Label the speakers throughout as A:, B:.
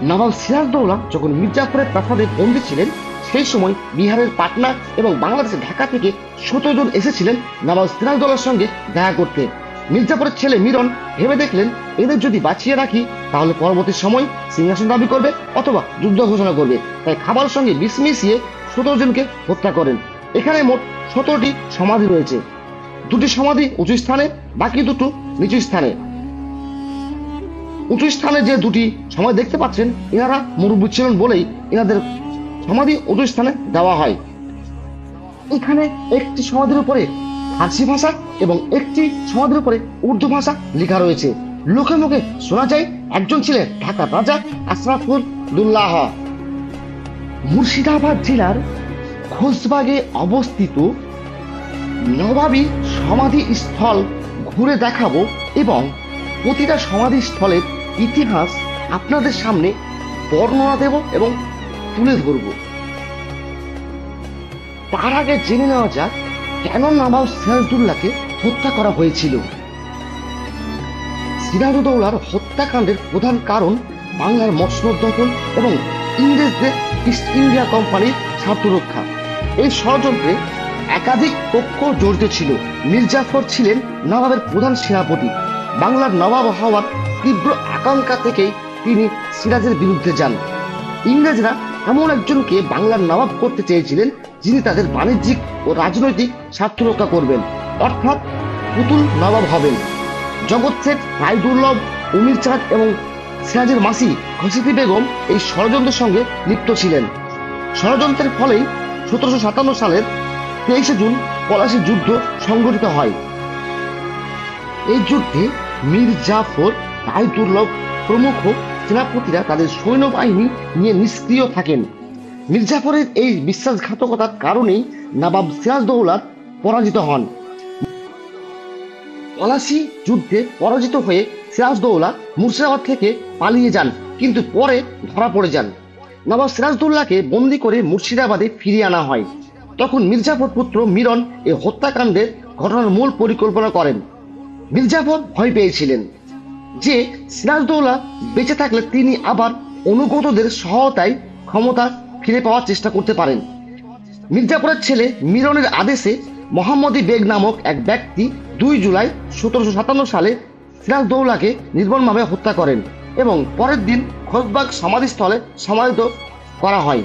A: নবাব সিরাজদৌল্লা যখন মির্জাফরের প্রাসাদে বন্দী ছিলেন, সেই সময় বিহারের পাটনা এবং বাংলাদেশের ঢাকা থেকে 17 জন এসেছিলেন নবাব সিরাজদৌল্লার সঙ্গে দেখা করতে। মির্জাফরের ছেলে মিরন ভেবে দেখলেন, এদের যদি বাঁচিয়ে রাখি তাহলে পরবর্তী সময় সিংহাসন দাবি করবে অথবা যুদ্ধ ঘোষণা করবে। তাই খাবারের সঙ্গে বিষ মিশিয়ে 17 জনকে হত্যা করেন। এখানে মোট 17টি সমাধি রয়েছে। 2টি সমাধি উঁচু স্থানে, বাকি 2টো নিচু স্থানে। উঁচু স্থানে যে 2টি সমাধি দেখতে পাচ্ছেন, এনারা মুরব্বী ছিলেন বলেই এনাদের সমাধি উঁচু স্থানে দেওয়া হয়। এখানে একটি সমাধির উপরে ফার্সি ভাষা এবং একটি সমাধির উপরে উর্দু ভাষা লেখা রয়েছে। লোকে মুখে শোনা যায় একজন ছিলেন ঢাকার রাজা আশরাফুদ্দৌলাহ। মুর্শিদাবাদ জেলার খোশবাগে অবস্থিত নবাবী সমাধি স্থল ঘুরে দেখাবো এবং প্রতিটা সমাধি স্থলের ইতিহাস আপনাদের সামনে বর্ণনা দেব এবং তুলে ধরব। তার আগে জেনে নেওয়া যাক কেন নবাব সিরাজদৌল্লাকে হত্যা করা হয়েছিল। সিরাজদৌল্লার হত্যাকাণ্ডের প্রধান কারণ বাংলার মসনদ দখল এবং ইংরেজদের ইস্ট ইন্ডিয়া কোম্পানির স্বার্থ রক্ষা। এই ষড়যন্ত্রে একাধিক পক্ষ জড়িত ছিল। মির্জাফর ছিলেন নবাবের প্রধান সেনাপতি। বাংলার নবাব হওয়ার তীব্র আকাঙ্ক্ষা থেকেই তিনি সিরাজের বিরুদ্ধে যান। ইংরেজরা এমন একজনকে বাংলার নবাব করতে চেয়েছিলেন যিনি তাদের বাণিজ্যিক ও রাজনৈতিক স্বার্থ রক্ষা করবেন, অর্থাৎ পুতুল নবাব হবেন। জগৎ শেঠ, রায়দুর্লভ, উমির চাঁদ এবং সিরাজের মাসি ঘসিতি বেগম এই ষড়যন্ত্রের সঙ্গে লিপ্ত ছিলেন। ষড়যন্ত্রের ফলেই 1757 সালের 23 জুন পলাশী যুদ্ধ সংঘটিত হয়। এই যুদ্ধে মীর জাফর, রায়দুর্লভ প্রমুখ সেনাপতিরা তাদের সৈন্যবাহিনী নিয়ে নিষ্ক্রিয় থাকেন। মির্জাফরের এই বিশ্বাসঘাতকতার কারণেই নবাব সিরাজদৌল্লা পরাজিত হন। পলাশী যুদ্ধে পরাজিত হয়ে সিরাজদৌল্লা মুর্শিদাবাদ থেকে পালিয়ে যান, কিন্তু পরে ধরা পড়ে যান। নবাব সিরাজদৌল্লাকে বন্দী করে মুর্শিদাবাদে ফিরিয়ে আনা হয়। তখন মির্জাফর পুত্র মিরন এই হত্যাকাণ্ডের ঘটনার মূল পরিকল্পনা করেন। মির্জাফর ভয় পেয়েছিলেন যে সিরাজদৌল্লা বেঁচে থাকলে তিনি আবার অনুগতদের সহায়তায় ক্ষমতা ফিরে পাওয়ার চেষ্টা করতে পারেন। মির্জাফরের ছেলে মিরনের আদেশে মোহাম্মদী বেগ নামক এক ব্যক্তি 2 জুলাই 1757 সালে সিরাজদৌল্লাকে নির্মমভাবে হত্যা করেন এবং পরের দিন খোশবাগ সমাধিস্থলে সমাহিত করা হয়।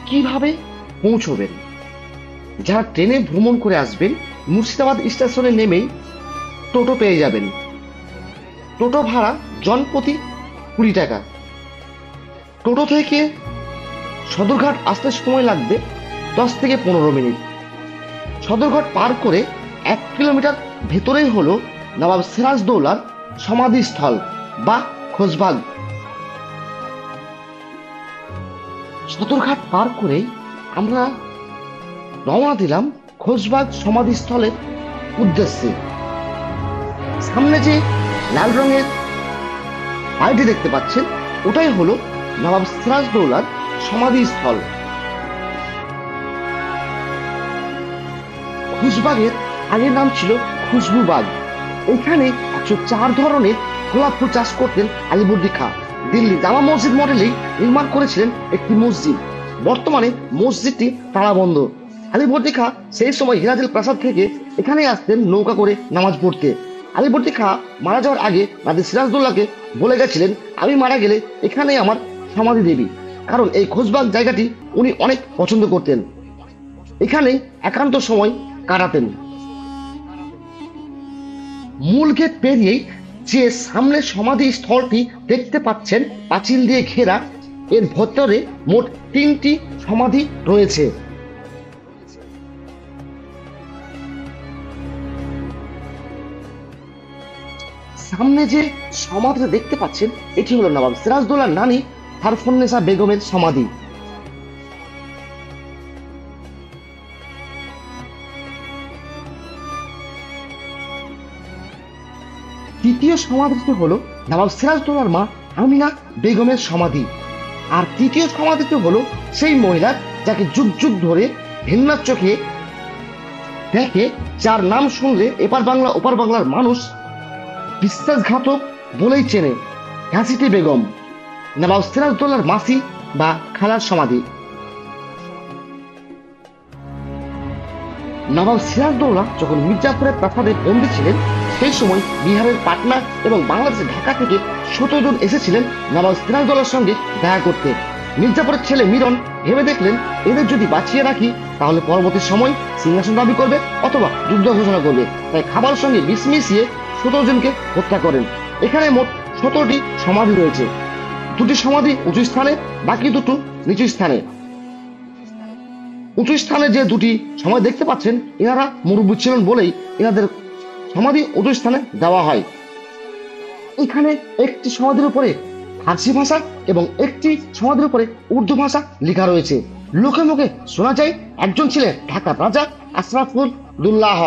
A: কিভাবে পৌঁছবেন? যারা ট্রেনে ভ্রমণ করে আসবেন, মুর্শিদাবাদ স্টেশনে নেমেই টোটো পেয়ে যাবেন। টোটো ভাড়া জনপ্রতি 20 টাকা। টোটো থেকে সদরঘাট আসতে সময় লাগবে 10 থেকে 15 মিনিট। সদরঘাট পার করে 1 কিলোমিটার ভেতরেই হলো নবাব সিরাজদৌল্লার সমাধিস্থল বা খোশবাগ। সদরঘাট পার করেই আমরা রওনা দিলাম খোশবাগ সমাধিস্থলের উদ্দেশ্যে। সামনে যে লাল রঙের বাড়িটি দেখতে পাচ্ছেন, ওটাই হলো নবাব সিরাজদৌল্লার সমাধিস্থল। খুশবাগের আগের নাম ছিল খুশবুবাগ। এখানে 104 ধরনের গোলাপ ফুল চাষ করতেন আলিবর্দী খাঁ। দিল্লি জামা মসজিদ মডেলেই নির্মাণ করেছিলেন একটি মসজিদ। বর্তমানে মসজিদটি তালাবন্ধ। আলিবর্দী খাঁ সেই সময় হিরাজেল প্রাসাদ থেকে এখানে আসতেন নৌকা করে নামাজ পড়তে। আলিবর্দী খাঁ মারা যাওয়ার আগে রাজা সিরাজদৌল্লাকে বলে গেছিলেন, আমি মারা গেলে এখানে আমার সমাধি দেবী, কারণ এই খোশবাগ জায়গাটি উনি অনেক পছন্দ করতেন। এখানে একান্ত সময় কাটাতেন। মূল গেট পেরিয়েই যে সামনে সমাধি স্থলটি দেখতে পাচ্ছেন, পাঁচিল দিয়ে ঘেরা, এর ভেতরে মোট 3টি সমাধি রয়েছে। সামনে যে সমাধিটা দেখতে পাচ্ছেন, এটি হলো নবাব সিরাজদৌল্লার নানী ফারফুন্নেসা বেগমের সমাধি। দ্বিতীয় সমাধিটি হলো নবাব সিরাজদৌল্লার মা আমিনা বেগমের সমাধি। আর তৃতীয় সমাধিটি হলো সেই মহিলা যাকে যুগ যুগ ধরে ঘৃণার চোখে দেখে, যার নাম শুনলে এপার বাংলা ওপার বাংলার মানুষ বিশ্বাসঘাতক বলেই চেনে ঘাসিটি বেগম, নবাব সিরাজদৌল্লার মাসি বা খালার সমাধি। নবাব সিরাজদৌল্লা যখন মির্জাপুরের প্রাসাদে বন্দী ছিলেন, সেই সময় বিহারের পাটনা এবং বাংলাদেশের ঢাকা থেকে 17 জন এসেছিলেন নবাব সিরাজদৌল্লার সঙ্গে দেখা করতে। মির্জাপুরের ছেলে মিরন ভেবে দেখলেন, এদের যদি বাঁচিয়ে রাখি তাহলে পরবর্তী সময় সিংহাসন দাবি করবে অথবা যুদ্ধ ঘোষণা করবে, তাই খাবার সঙ্গে বিষ মিশিয়ে 17 জনকে হত্যা করেন। এখানে মোট 17টি সমাধি রয়েছে। 2টি সমাধি উঁচু স্থানে, বাকি 2টো নিচু স্থানে। উঁচু স্থানে যে 2টি সমাধি দেখতে পাচ্ছেন, এনারা মুরব্বী ছিলেন বলেই এনাদের সমাধি উঁচু স্থানে দেওয়া হয়। এখানে একটি সমাধির উপরে ফার্সি ভাষা এবং একটি সমাধির উপরে উর্দু ভাষা লেখা রয়েছে। লোকে মুখে শোনা যায় একজন ছিলেন ঢাকার রাজা আশরাফুদ্দৌলাহ।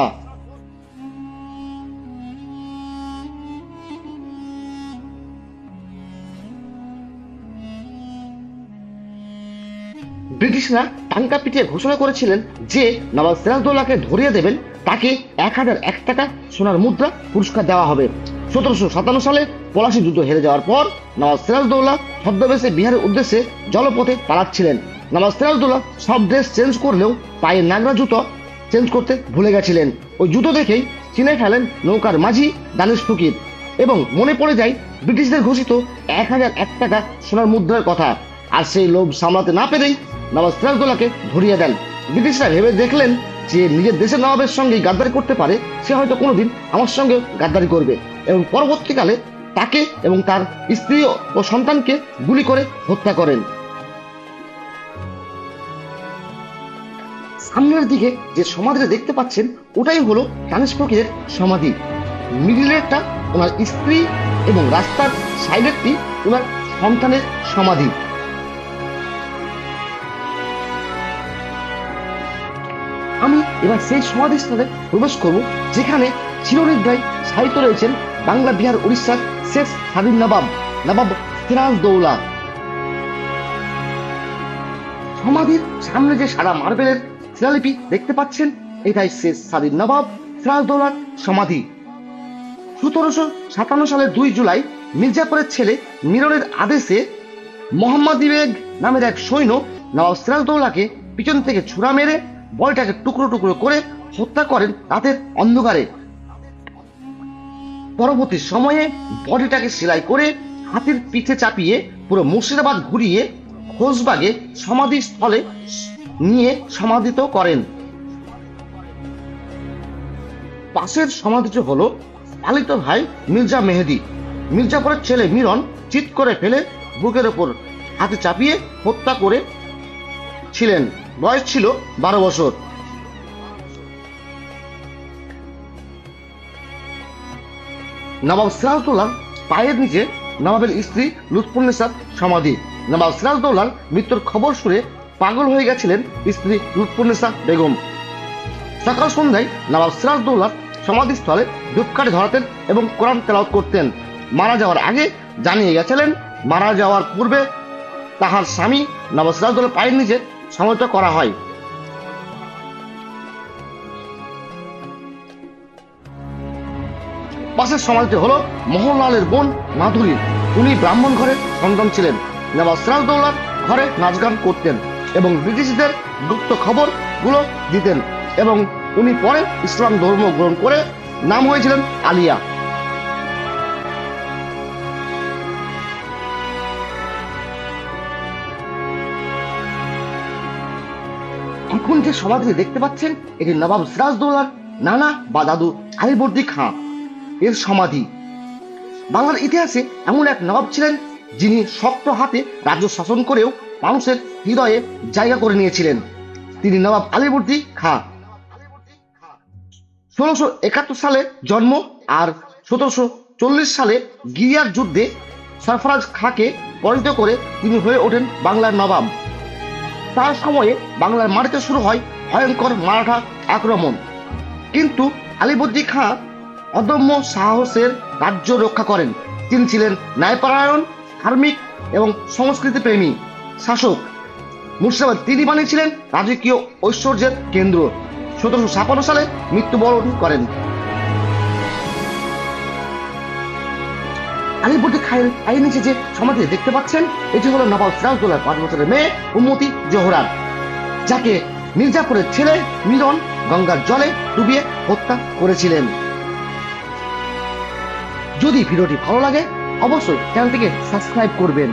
A: ব্রিটিশরা টাঙ্কা পিটিয়ে ঘোষণা করেছিলেন যে নবাব সিরাজদৌল্লাকে ধরিয়ে দেবেন তাকে 1001 টাকা সোনার মুদ্রা পুরস্কার দেওয়া হবে। 1757 সালে পলাশী যুদ্ধ হেরে যাওয়ার পর নবাব সিরাজদৌল্লা ছদ্মবেশে বিহারের উদ্দেশ্যে জলপথে পালাচ্ছিলেন। নবাব সিরাজদৌল্লা সব ড্রেস চেঞ্জ করলেও পায়ে নাগরা জুতো চেঞ্জ করতে ভুলে গেছিলেন। ওই জুতো দেখেই চিনে ফেলেন নৌকার মাঝি দানিশ ফকির এবং মনে পড়ে যায় ব্রিটিশদের ঘোষিত 1001 টাকা সোনার মুদ্রার কথা। আর সেই লোভ সামলাতে না পেরেই নবাব সিরাজদৌল্লাকে ধরিয়ে দেন। ব্রিটিশরা ভেবে দেখলেন যে নিজের দেশের নবাবের সঙ্গে গাদ্দারি করতে পারে, সে হয়তো কোনোদিন আমার সঙ্গে গাদ্দারি করবে, এবং পরবর্তীকালে তাকে এবং তার স্ত্রী ও সন্তানকে গুলি করে হত্যা করেন। সামনের দিকে যে সমাধিটা দেখতে পাচ্ছেন ওটাই হলো দানিশ ফকিরের সমাধি। মিডিলেরটা ওনার স্ত্রী এবং রাস্তার সাইডেরটি ওনার সন্তানের সমাধি। আমি এবার সেই সমাধিস্থলে প্রবেশ করব যেখানে চিরনিদ্রায় সাহিত্য রয়েছেন বাংলা, বিহার, উড়িষ্যার শেষ স্বাধীন নবাব নবাব সিরাজদৌল্লা। সমাধির সামনে যে সাদা মার্বেলের শিলালিপি দেখতে পাচ্ছেন, এটাই শেষ স্বাধীন নবাব সিরাজদৌল্লার সমাধি। 1757 সালের 2 জুলাই মির্জাপুরের ছেলে মিরনের আদেশে মোহাম্মদ বেগ নামের এক সৈন্য নবাব সিরাজদৌল্লাকে পিছন থেকে ছুরা মেরে বডিটাকে টুকরো টুকরো করে হত্যা করেন রাতের অন্ধকারে। পরবর্তী সময়ে বডিটাকে সেলাই করে হাতির পিঠে চাপিয়ে পুরো মুর্শিদাবাদ ঘুরিয়ে খোশবাগে সমাধি স্থলে নিয়ে সমাধিত করেন। পাশের সমাধিটি হলো পালিত ভাই মির্জা মেহেদি। মির্জাপুরের ছেলে মিরন চিৎ করে ফেলে বুকের ওপর হাতে চাপিয়ে হত্যা করে ছিলেন। বয়স ছিল 12 বছর। নবাব সিরাজদৌল্লার পায়ের নিচে নবাবের স্ত্রী লুৎফুন্নেসার সমাধি। নবাব সিরাজদৌল্লার মৃত্যুর খবর শুনে পাগল হয়ে গেছিলেন স্ত্রী লুৎফুন্নেসা বেগম। সকাল সন্ধ্যায় নবাব সিরাজদৌল্লার সমাধিস্থলে ধূপকাঠি ধরাতেন এবং কোরআন তেলাওয়াত করতেন। মারা যাওয়ার আগে জানিয়ে গেছিলেন মারা যাওয়ার পূর্বে তাহার স্বামী নবাব সিরাজদৌল্লার পায়ের নিচে সমাধিত করা হয়। পাশের সমাধিটি হলো মোহনলালের বোন মাধুরীর। উনি ব্রাহ্মণ ঘরের সন্তান ছিলেন। নবাব সিরাজদৌল্লার ঘরে নাচ গান করতেন এবং ব্রিটিশদের গুপ্ত খবর গুলো দিতেন, এবং উনি পরে ইসলাম ধর্ম গ্রহণ করে নাম হয়েছিলেন আলিয়া। এখন যে সমাধি দেখতে পাচ্ছেন এটি নবাব সিরাজদৌল্লার নানা বা দাদু আলীবর্দী খাঁ এর সমাধি। বাংলার ইতিহাসে এমন এক নবাব ছিলেন যিনি শক্ত হাতে রাজ্য শাসন করেও মানুষের হৃদয়ে জায়গা করে নিয়েছিলেন। তিনি নবাব আলীবর্দী খাঁ। 1671 সালে জন্ম আর 1740 সালে গিরিয়ার যুদ্ধে সরফরাজ খাঁকে পরাজিত করে তিনি হয়ে ওঠেন বাংলার নবাব। তার সময়ে বাংলার মাটিতে শুরু হয় ভয়ঙ্কর মারাঠা আক্রমণ, কিন্তু আলীবর্দী খাঁ অদম্য সাহসের রাজ্য রক্ষা করেন। তিনি ছিলেন ন্যায়পরায়ণ, ধার্মিক এবং সংস্কৃতি প্রেমী শাসক। মুর্শিদাবাদ তিনি বানিয়েছিলেন রাজকীয় ঐশ্বর্যের কেন্দ্র। 1756 সালে মৃত্যুবরণ করেন। আলিবর্দী খায়ের আইন নিচে যে সমাধি দেখতে পাচ্ছেন, এটি হলো নবাব সিরাজদৌল্লার 5 বছরের মেয়ে উম্মতি জোহরার, যাকে মির্জাপুরের ছেলে মিলন গঙ্গার জলে ডুবিয়ে হত্যা করেছিলেন। যদি ভিডিওটি ভালো লাগে অবশ্যই চ্যানেলটিকে সাবস্ক্রাইব করবেন।